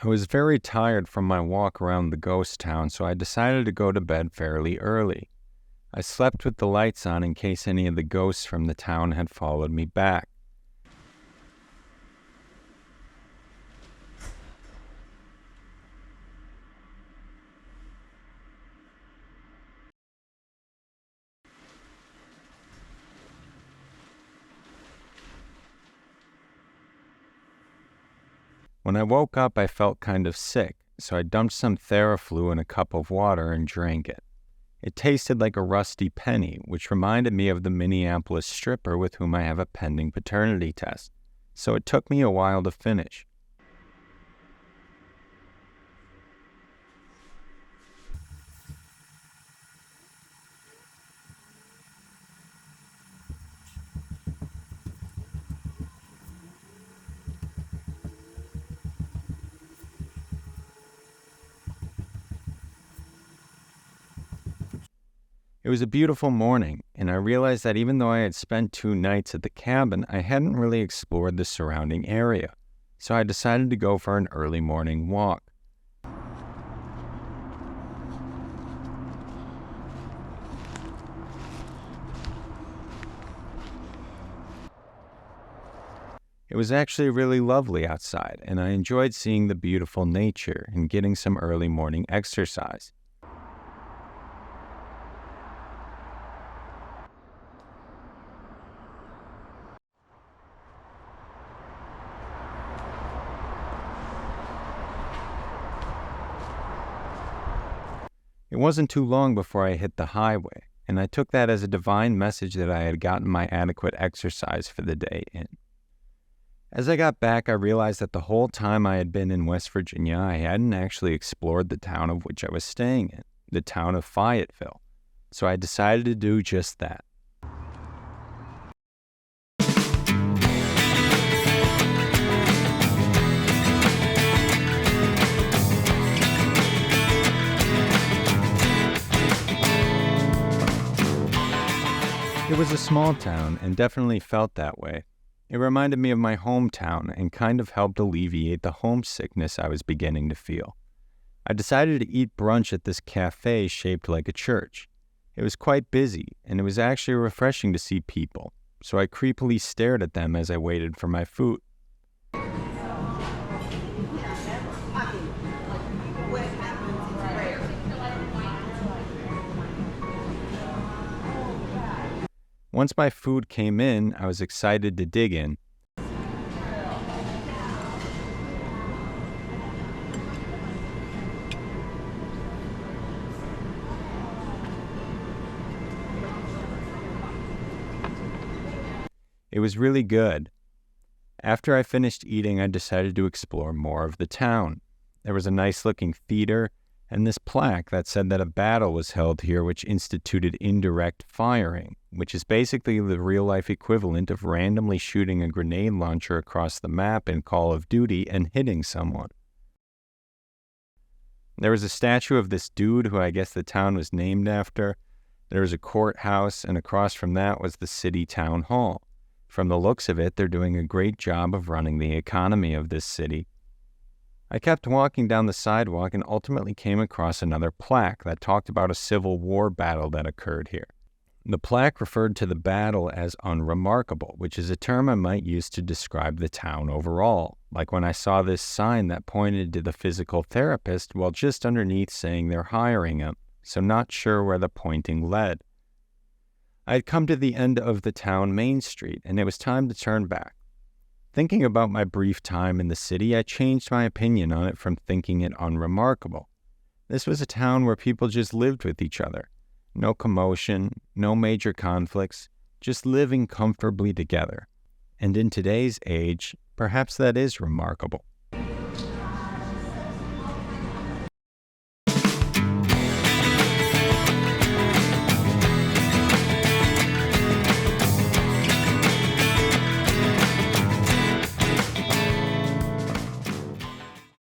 I was very tired from my walk around the ghost town, so I decided to go to bed fairly early. I slept with the lights on in case any of the ghosts from the town had followed me back. When I woke up, I felt kind of sick, so I dumped some Theraflu in a cup of water and drank it. It tasted like a rusty penny, which reminded me of the Minneapolis stripper with whom I have a pending paternity test, so it took me a while to finish. It was a beautiful morning, and I realized that even though I had spent 2 nights at the cabin, I hadn't really explored the surrounding area, so I decided to go for an early morning walk. It was actually really lovely outside, and I enjoyed seeing the beautiful nature and getting some early morning exercise. It wasn't too long before I hit the highway, and I took that as a divine message that I had gotten my adequate exercise for the day in. As I got back, I realized that the whole time I had been in West Virginia, I hadn't actually explored the town of which I was staying in, the town of Fayetteville, so I decided to do just that. It was a small town and definitely felt that way. It reminded me of my hometown and kind of helped alleviate the homesickness I was beginning to feel. I decided to eat brunch at this cafe shaped like a church. It was quite busy, and it was actually refreshing to see people, so I creepily stared at them as I waited for my food. Once my food came in, I was excited to dig in. It was really good. After I finished eating, I decided to explore more of the town. There was a nice-looking theater, and this plaque that said that a battle was held here which instituted indirect firing, which is basically the real-life equivalent of randomly shooting a grenade launcher across the map in Call of Duty and hitting someone. There was a statue of this dude who I guess the town was named after. There was a courthouse, and across from that was the city town hall. From the looks of it, they're doing a great job of running the economy of this city. I kept walking down the sidewalk and ultimately came across another plaque that talked about a Civil War battle that occurred here. The plaque referred to the battle as unremarkable, which is a term I might use to describe the town overall, like when I saw this sign that pointed to the physical therapist while just underneath saying they're hiring him, so not sure where the pointing led. I had come to the end of the town main street, and it was time to turn back. Thinking about my brief time in the city, I changed my opinion on it from thinking it unremarkable. This was a town where people just lived with each other. No commotion, no major conflicts, just living comfortably together. And in today's age, perhaps that is remarkable.